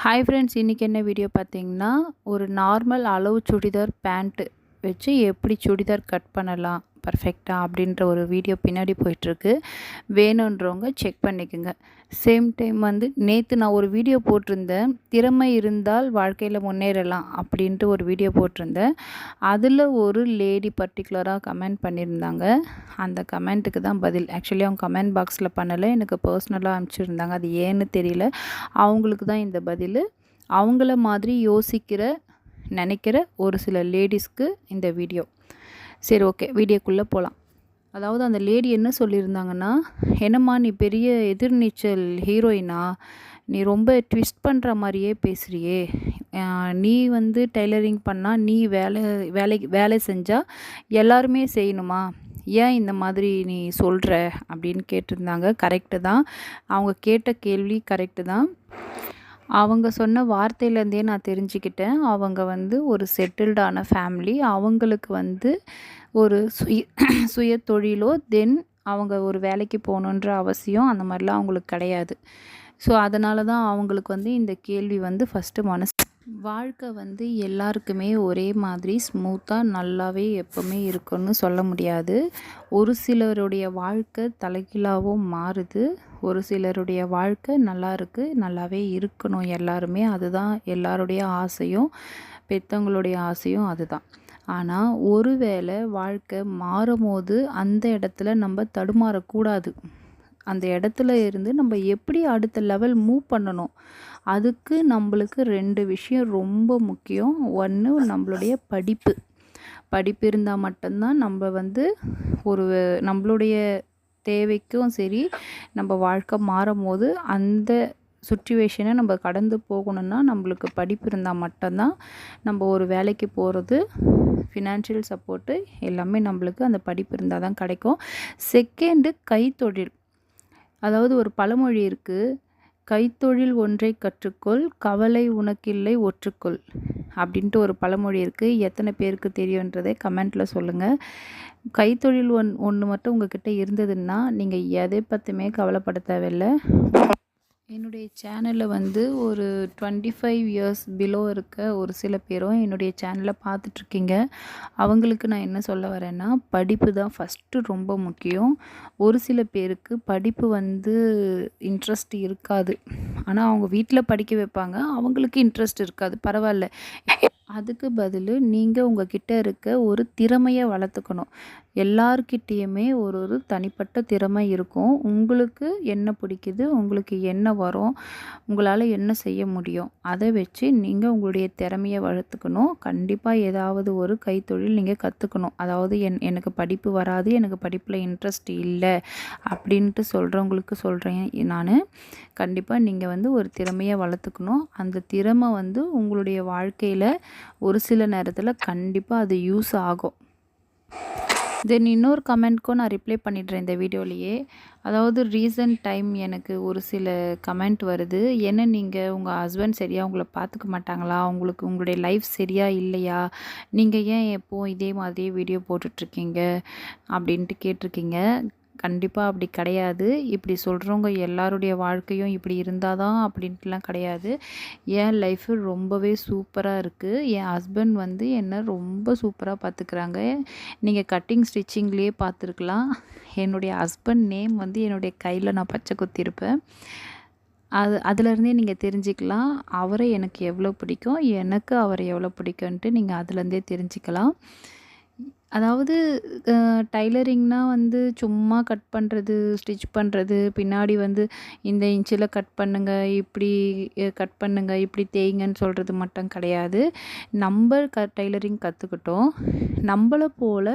Hi friends, இன்றைக்கி என்ன video பார்த்தீங்கன்னா, ஒரு நார்மல் அளவு சுடிதார் பேண்ட்டு வச்சு எப்படி சுடிதார் கட் பண்ணலாம் பர்ஃபெக்டாக அப்படின்ற ஒரு வீடியோ பின்னாடி போயிட்டுருக்கு. வேணுன்றவங்க செக் பண்ணிக்கோங்க. சேம் டைம் நேற்று நான் ஒரு வீடியோ போட்டிருந்தேன், திறமை இருந்தால் வாழ்க்கையில் முன்னேறலாம் அப்படின்ட்டு ஒரு வீடியோ போட்டிருந்தேன். அதில் ஒரு லேடி பர்டிகுலராக கமெண்ட் பண்ணியிருந்தாங்க. அந்த கமெண்ட்டுக்கு தான் பதில். ஆக்சுவலி அவங்க கமெண்ட் பாக்ஸில் பண்ணலை, எனக்கு பர்சனலாக அனுப்பிச்சிருந்தாங்க. அது ஏன்னு தெரியல. அவங்களுக்கு தான் இந்த பதில். அவங்கள மாதிரி நினைக்கிற ஒரு சில லேடிஸ்க்கு இந்த வீடியோ. சரி, ஓகே, வீடியோக்குள்ளே போகலாம். அதாவது அந்த லேடி என்ன சொல்லியிருந்தாங்கன்னா, என்னம்மா நீ பெரிய எதிர்நீச்சல் ஹீரோயினா, நீ ரொம்ப ட்விஸ்ட் பண்ணுற மாதிரியே பேசுகிறியே, நீ டெய்லரிங் பண்ணால் நீ வேலை செஞ்சால் எல்லாருமே செய்யணுமா, ஏன் இந்த மாதிரி நீ சொல்கிற அப்படின்னு கேட்டிருந்தாங்க. கரெக்டு தான், அவங்க கேட்ட கேள்வி கரெக்டு தான். அவங்க சொன்ன வார்த்தையிலேருந்தே நான் தெரிஞ்சுக்கிட்டேன், அவங்க ஒரு செட்டில்டான ஃபேமிலி. அவங்களுக்கு ஒரு சுய தொழிலோ அவங்க ஒரு வேலைக்கு போகணுன்ற அவசியம் அந்த மாதிரிலாம் அவங்களுக்கு கிடையாது. ஸோ அதனால தான் அவங்களுக்கு இந்த கேள்வி ஃபஸ்ட்டு வாழ்க்கை எல்லாருக்குமே ஒரே மாதிரி ஸ்மூத்தாக நல்லாவே எப்போவுமே இருக்குன்னு சொல்ல முடியாது. ஒரு சிலருடைய வாழ்க்கை தலைகீழாகவும் மாறுது, ஒரு சிலருடைய வாழ்க்கை நல்லா இருக்குது, நல்லாவே இருக்கணும் எல்லாருமே. அதுதான் எல்லாருடைய ஆசையும், பெற்றவங்களுடைய ஆசையும் அதுதான். ஆனால் ஒருவேளை வாழ்க்கை மாறும்போது அந்த இடத்துல நம்ம தடுமாறக்கூடாது. அந்த இடத்துல இருந்து நம்ம எப்படி அடுத்த லெவல் மூவ் பண்ணணும், அதுக்கு நம்மளுக்கு 2 விஷயம் ரொம்ப முக்கியம். ஒன்று, நம்மளுடைய படிப்பு இருந்தால் மட்டும்தான் நம்ம ஒரு நம்மளுடைய தேவைக்கும் சரி, நம்ம வாழ்க்கை மாறும்போது அந்த சுச்சுவேஷனை நம்ம கடந்து போகணுன்னா நம்மளுக்கு படிப்பு இருந்தால் மட்டும்தான். நம்ம ஒரு வேலைக்கு போகிறது, ஃபினான்ஷியல் சப்போர்ட்டு எல்லாமே நம்மளுக்கு அந்த படிப்பு இருந்தால் தான் கிடைக்கும். செகண்டு, கைத்தொழில். அதாவது ஒரு பழமொழி இருக்குது, கைத்தொழில் ஒன்றை கற்றுக்கொள், கவலை உனக்கில்லை ஒற்றுக்கொள் அப்படின்ட்டு ஒரு பழமொழி இருக்குது. எத்தனை பேருக்கு தெரியுன்றதை கமெண்ட்டில் சொல்லுங்கள். கைத்தொழில் ஒன்று மட்டும் உங்ககிட்ட இருந்ததுன்னா நீங்கள் எதை பற்றியுமே கவலைப்பட தேவையில்லை. என்னுடைய சேனலில் ஒரு 25 இயர்ஸ் பிலோ இருக்க ஒரு சில பேரும் என்னுடைய சேனலை பார்த்துட்ருக்கீங்க. அவங்களுக்கு நான் என்ன சொல்ல வரேன்னா, படிப்பு தான் ஃபஸ்ட்டு ரொம்ப முக்கியம். ஒரு சில பேருக்கு படிப்பு இன்ட்ரெஸ்ட் இருக்காது, ஆனால் அவங்க வீட்டில் படிக்க வைப்பாங்க, அவங்களுக்கு இன்ட்ரெஸ்ட் இருக்காது, பரவாயில்ல. அதுக்கு பதில் நீங்கள் உங்ககிட்ட இருக்க ஒரு திறமையை வளர்த்துக்கணும். எல்லார்கிட்டேயுமே ஒரு தனிப்பட்ட திறமை இருக்கும். உங்களுக்கு என்ன பிடிக்குது, உங்களுக்கு என்ன வரும், உங்களால் என்ன செய்ய முடியும், அதை வச்சு நீங்கள் உங்களுடைய திறமையை வளர்த்துக்கணும். கண்டிப்பாக ஏதாவது ஒரு கைத்தொழில் நீங்கள் கற்றுக்கணும். அதாவது எனக்கு படிப்பு வராது, எனக்கு படிப்பில் இன்ட்ரெஸ்ட் இல்லை அப்படின்ட்டு சொல்கிறவங்களுக்கு சொல்கிறேன் நான், கண்டிப்பாக நீங்கள் ஒரு திறமையை வளர்த்துக்கணும். அந்த திறமை உங்களுடைய வாழ்க்கையில் ஒரு சில நேரத்தில் கண்டிப்பாக அது யூஸ் ஆகும். இன்னொரு கமெண்ட்க்கும் நான் ரிப்ளை பண்ணிடுறேன் இந்த வீடியோலையே. அதாவது ரீசன்ட் டைம் எனக்கு ஒரு சில கமெண்ட் வருது, என்ன நீங்கள் உங்கள் ஹஸ்பண்ட் சரியாக உங்களை பார்த்துக்க மாட்டாங்களா, உங்களுடைய லைஃப் சரியாக இல்லையா, நீங்கள் ஏன் எப்போது இதே மாதிரியே வீடியோ போட்டுட்ருக்கீங்க அப்படின்ட்டு கேட்டிருக்கீங்க. கண்டிப்பாக அப்படி கிடையாது. இப்படி சொல்கிறவங்க எல்லாருடைய வாழ்க்கையும் இப்படி இருந்தால் தான் அப்படின்ட்டுலாம் கிடையாது. என் லைஃபு ரொம்பவே சூப்பராக இருக்குது. என் ஹஸ்பண்ட் என்னை ரொம்ப சூப்பராக பார்த்துக்கிறாங்க. நீங்கள் கட்டிங் ஸ்டிச்சிங்லேயே பார்த்துருக்கலாம். என்னுடைய ஹஸ்பண்ட் நேம் என்னுடைய கையில் நான் பச்சை குத்திருப்பேன். அதுலேருந்தே நீங்கள் தெரிஞ்சுக்கலாம் அவரை எனக்கு எவ்வளோ பிடிக்கும், எனக்கு அவரை எவ்வளோ பிடிக்கும்ன்ட்டு நீங்கள் அதுலேருந்தே தெரிஞ்சுக்கலாம். அதாவது டைலரிங்னால் சும்மா கட் பண்ணுறது, ஸ்டிச் பண்ணுறது, பின்னாடி இந்த இன்ச்சில் கட் பண்ணுங்கள், இப்படி கட் பண்ணுங்கள், இப்படி தேய்ங்கன்னு சொல்கிறது மட்டும் கிடையாது. நம்ம டைலரிங் கற்றுக்கிட்டோம். நம்மளை போல்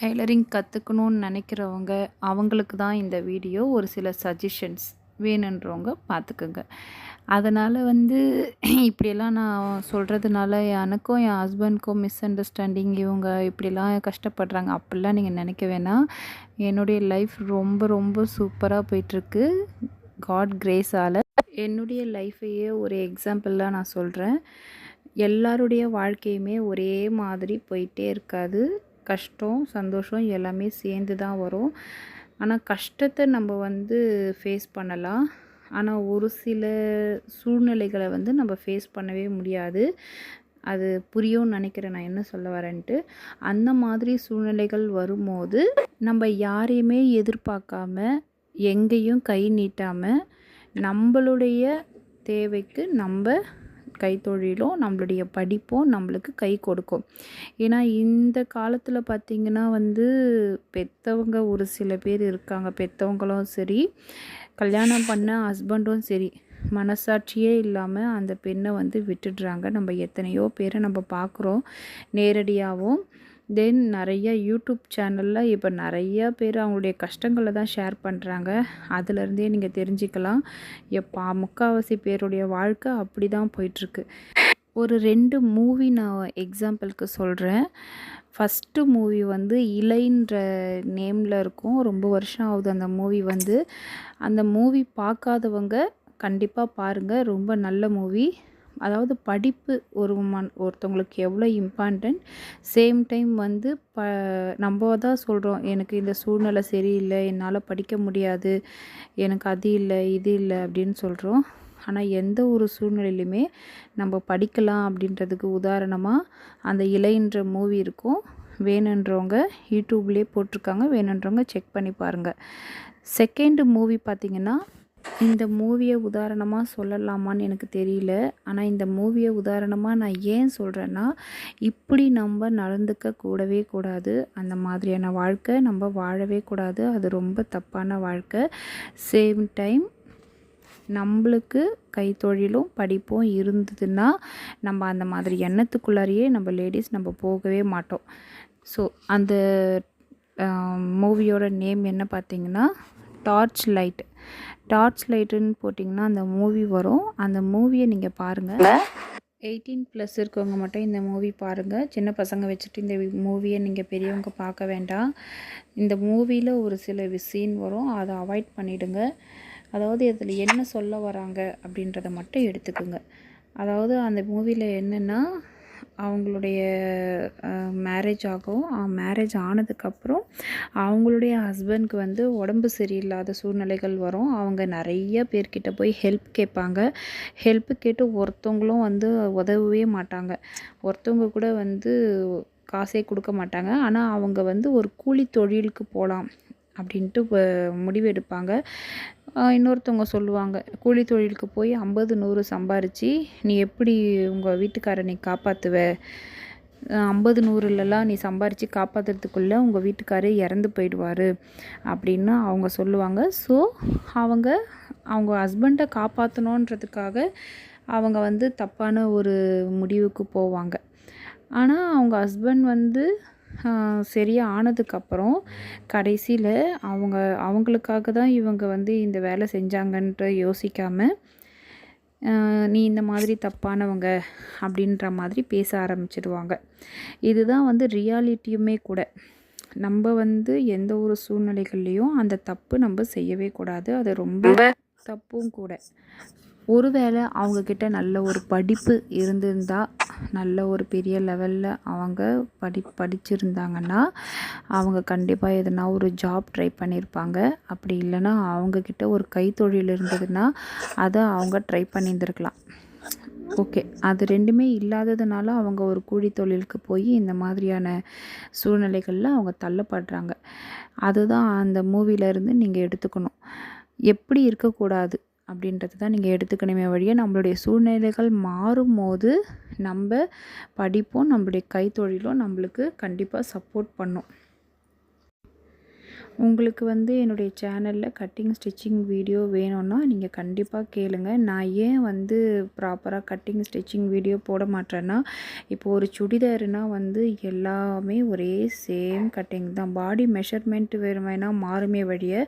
டைலரிங் கற்றுக்கணுன்னு நினைக்கிறவங்க அவங்களுக்கு தான் இந்த வீடியோ. ஒரு சில சஜஷன்ஸ் வேணுன்றவங்க பார்த்துக்குங்க. அதனால் இப்படியெல்லாம் நான் சொல்கிறதுனால எனக்கும் என் ஹஸ்பண்ட்க்கும் மிஸ் அண்டர்ஸ்டாண்டிங், இவங்க இப்படிலாம் கஷ்டப்படுறாங்க அப்படிலாம் நீங்கள் நினைக்க வேணாம். என்னுடைய லைஃப் ரொம்ப ரொம்ப சூப்பராக போயிட்டுருக்கு காட் கிரேஸால். என்னுடைய லைஃப்பையே ஒரு எக்ஸாம்பிளாக நான் சொல்கிறேன். எல்லாருடைய வாழ்க்கையுமே ஒரே மாதிரி போயிட்டே இருக்காது. கஷ்டம், சந்தோஷம் எல்லாமே சேர்ந்து தான் வரும். ஆனால் கஷ்டத்தை நம்ம ஃபேஸ் பண்ணலாம், ஆனால் ஒரு சில சூழ்நிலைகளை வந்து நம்ம ஃபேஸ் பண்ணவே முடியாது. அது புரியும்னு நினைக்கிறேன் நான் என்ன சொல்ல வரேன்ட்டு. அந்த மாதிரி சூழ்நிலைகள் வரும்போது நம்ம யாரையுமே எதிர்பார்க்காம, எங்கேயும் கை நீட்டாமல், நம்மளுடைய தேவைக்கு நம்ம கைத்தொழிலும் நம்மளுடைய படிப்பும் நம்மளுக்கு கை கொடுக்கும். ஏன்னா இந்த காலத்தில் பார்த்திங்கன்னா வந்து பெற்றவங்க ஒரு சில பேர் இருக்காங்க, பெற்றவங்களும் சரி, கல்யாணம் பண்ண ஹஸ்பண்டும் சரி, மனசாட்சியே இல்லாமல் அந்த பெண்ணை வந்து விட்டுடுறாங்க. நம்ம எத்தனையோ பேரை நம்ம பார்க்குறோம் நேரடியாகவும். தென் நிறைய யூடியூப் சேனலில் இப்போ நிறையா பேர் அவங்களுடைய கஷ்டங்களை தான் ஷேர் பண்ணுறாங்க. அதிலருந்தே நீங்கள் தெரிஞ்சுக்கலாம். முக்கால்வாசி பேருடைய வாழ்க்கை அப்படி தான் போயிட்டுருக்கு. ஒரு 2 மூவி நான் எக்ஸாம்பிளுக்கு சொல்கிறேன். ஃபஸ்ட்டு மூவி வந்து இலைன்ற நேமில் இருக்கும். ரொம்ப வருஷம் ஆகுது அந்த மூவி வந்து. அந்த மூவி பார்க்காதவங்க கண்டிப்பாக பாருங்கள். ரொம்ப நல்ல மூவி. அதாவது படிப்பு ஒருத்தவங்களுக்கு எவ்வளோ இம்பார்ட்டன்ட், சேம் டைம் வந்து நம்ம தான் சொல்கிறோம், எனக்கு இந்த சூழ்நிலை சரியில்லை, என்னால் படிக்க முடியாது, எனக்கு அது இல்லை இது இல்லை அப்படின்னு சொல்கிறோம். ஆனால் எந்த ஒரு சூழ்நிலையிலுமே நம்ம படிக்கலாம் அப்படின்றதுக்கு உதாரணமாக அந்த இலைன்ற மூவி இருக்கும். வேணுன்றவங்க யூடியூப்லேயே போட்டிருக்காங்க, வேணுன்றவங்க செக் பண்ணி பாருங்கள். செகண்ட் மூவி பார்த்திங்கன்னா, இந்த மூவியை உதாரணமாக சொல்லலாமான்னு எனக்கு தெரியல. ஆனால் இந்த மூவியை உதாரணமாக நான் ஏன் சொல்கிறேன்னா, இப்படி நம்ம நடந்துக்க கூடவே கூடாது. அந்த மாதிரியான வாழ்க்கை நம்ம வாழவே கூடாது. அது ரொம்ப தப்பான வாழ்க்கை. சேம் டைம் நம்மளுக்கு கைத்தொழிலும் படிப்பும் இருந்ததுன்னா நம்ம அந்த மாதிரி எண்ணத்துக்குள்ளாரையே நம்ம லேடிஸ் நம்ம போகவே மாட்டோம். ஸோ அந்த மூவியோட நேம் என்ன பார்த்திங்கன்னா, டார்ச் லைட்டுன்னு போட்டிங்கன்னா அந்த மூவி வரும். அந்த மூவியை நீங்கள் பாருங்கள். 18+ இருக்கவங்க மட்டும் இந்த மூவி பாருங்கள். சின்ன பசங்க வச்சுட்டு இந்த மூவியை நீங்கள் பெரியவங்க பார்க்க வேண்டாம். இந்த மூவியில் ஒரு சில சீன் வரும், அதை அவாய்ட் பண்ணிவிடுங்க. அதாவது இதில் என்ன சொல்ல வராங்க அப்படின்றத மட்டும் எடுத்துக்கோங்க. அதாவது அந்த மூவியில் என்னென்னா, அவங்களுடைய மேரேஜ் ஆகும். மேரேஜ் ஆனதுக்கப்புறம் அவங்களுடைய ஹஸ்பண்ட்க்கு வந்து உடம்பு சரியில்லாத சூழ்நிலைகள் வரும். அவங்க நிறைய பேர்கிட்ட போய் ஹெல்ப் கேட்பாங்க. ஹெல்ப் கேட்டு ஒருத்தவங்களும் வந்து உதவவே மாட்டாங்க. ஒருத்தவங்க கூட வந்து காசே கொடுக்க மாட்டாங்க. ஆனால் அவங்க வந்து ஒரு கூலி தொழிலுக்கு போகலாம் அப்படின்ட்டு முடிவு எடுப்பாங்க. இன்னொருத்தவங்க சொல்லுவாங்க, கூலி தொழிலுக்கு போய் 50 100 சம்பாரித்து நீ எப்படி உங்கள் வீட்டுக்காரரை நீ காப்பாற்றுவ, 50 100லலாம் நீ சம்பாரித்து காப்பாற்றுறதுக்குள்ளே உங்கள் வீட்டுக்காரே இறந்து போயிடுவார் அப்படின்னு அவங்க சொல்லுவாங்க. ஸோ அவங்க ஹஸ்பண்டை காப்பாற்றணுன்றதுக்காக அவங்க வந்து தப்பான ஒரு முடிவுக்கு போவாங்க. ஆனால் அவங்க ஹஸ்பண்ட் வந்து சரியாக ஆனதுக்கப்புறம் கடைசியில் அவங்களுக்காக தான் இவங்க வந்து இந்த வேலை செஞ்சாங்கன்ற யோசிக்காமல், நீ இந்த மாதிரி தப்பானவங்க அப்படின்ற மாதிரி பேச ஆரம்பிச்சிடுவாங்க. இதுதான் வந்து ரியாலிட்டியுமே கூட. நம்ம வந்து எந்த ஒரு சூழ்நிலைகள்லேயும் அந்த தப்பு நம்ம செய்யவே கூடாது. அது ரொம்ப தப்பும் கூட. ஒருவேளை அவங்கக்கிட்ட நல்ல ஒரு படிப்பு இருந்திருந்தால், நல்ல ஒரு பெரிய லெவலில் அவங்க படிச்சிருந்தாங்கன்னா அவங்க கண்டிப்பாக எதனா ஒரு ஜாப் ட்ரை பண்ணியிருப்பாங்க. அப்படி இல்லைன்னா அவங்கக்கிட்ட ஒரு கைத்தொழில் இருந்ததுன்னா அதை அவங்க ட்ரை பண்ணியிருந்துருக்கலாம். ஓகே, அது ரெண்டுமே இல்லாததுனால அவங்க ஒரு கூலி தொழிலுக்கு போய் இந்த மாதிரியான சூழ்நிலைகளில் அவங்க தள்ளப்படுறாங்க. அதுதான் அந்த மூவிலேருந்து நீங்கள் எடுத்துக்கணும். எப்படி இருக்கக்கூடாது அப்படின்றது தான் நீங்கள் எடுத்துக்கணுமே வழிய, நம்மளுடைய சூழ்நிலைகள் மாறும்போது நம்ம படிப்பும் நம்மளுடைய கைத்தொழிலும் நம்மளுக்கு கண்டிப்பாக சப்போர்ட் பண்ணும். உங்களுக்கு வந்து என்னுடைய சேனலில் கட்டிங் ஸ்டிச்சிங் வீடியோ வேணும்னா நீங்கள் கண்டிப்பாக கேளுங்க. நான் ஏன் வந்து ப்ராப்பராக கட்டிங் ஸ்டிச்சிங் வீடியோ போட மாட்டேன்னா, இப்போ ஒரு சுடிதாருனால் வந்து எல்லாமே ஒரே சேம் கட்டிங் தான். பாடி மெஷர்மெண்ட் வேணால் மாறுமே வழிய,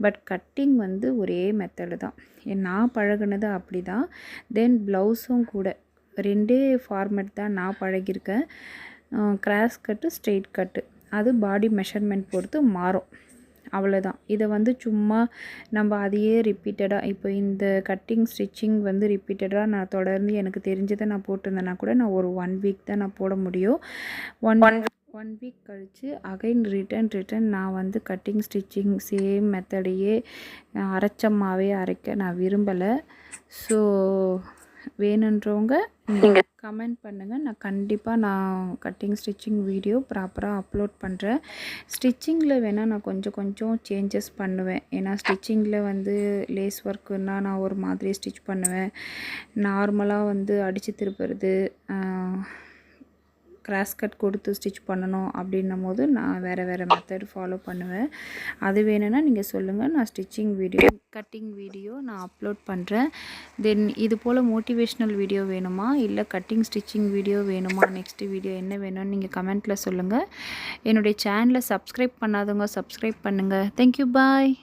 பட் கட்டிங் வந்து ஒரே மெத்தடு தான். நான் பழகுனது அப்படி தான். தென் ப்ளவுஸும் கூட 2 ஃபார்மேட் தான் நான் பழகியிருக்கேன். கிராஸ் கட்டு, ஸ்ட்ரெயிட் கட்டு. அது பாடி மெஷர்மெண்ட் பொறுத்து மாறும், அவ்வளோதான். இதை வந்து சும்மா நம்ம அதையே ரிப்பீட்டடாக, இப்போ இந்த கட்டிங் ஸ்டிச்சிங் வந்து ரிப்பீட்டடாக நான் தொடர்ந்து எனக்கு தெரிஞ்சதை நான் போட்டிருந்தேன்னா கூட நான் ஒரு 1 வீக் தான் நான் போட முடியும். 1 வீக் கழித்து அகைன் ரிட்டன் நான் வந்து கட்டிங் ஸ்டிச்சிங் சேம் மெத்தடையே அரைச்சமாகவே அரைக்க நான் விரும்பலை. ஸோ வேணுன்றவங்க நீங்கள் கமெண்ட் பண்ணுங்கள். நான் கண்டிப்பாக கட்டிங் ஸ்டிச்சிங் வீடியோ ப்ராப்பராக அப்லோட் பண்ணுறேன். ஸ்டிச்சிங்கில் வேணால் நான் கொஞ்சம் சேஞ்சஸ் பண்ணுவேன். ஏன்னா ஸ்டிச்சிங்கில் வந்து லேஸ் ஒர்க்குன்னா நான் ஒரு மாதிரி ஸ்டிச் பண்ணுவேன். நார்மலாக வந்து அடித்து திருப்புறது, கிராஸ் கட் கொடுத்து ஸ்டிச் பண்ணணும் அப்படின்னும் போது நான் வேறு மெத்தட் ஃபாலோ பண்ணுவேன். அது வேணும்னா நீங்கள் சொல்லுங்கள். நான் கட்டிங் வீடியோ நான் அப்லோட் பண்ணுறேன். தென் இது போல் மோட்டிவேஷ்னல் வீடியோ வேணுமா, இல்லை கட்டிங் ஸ்டிச்சிங் வீடியோ வேணுமா, நெக்ஸ்ட்டு வீடியோ என்ன வேணும்னு நீங்கள் கமெண்ட்டில் சொல்லுங்கள். என்னுடைய சேனலை சப்ஸ்கிரைப் பண்ணாதவங்க சப்ஸ்கிரைப் பண்ணுங்கள். தேங்க்யூ, பாய்.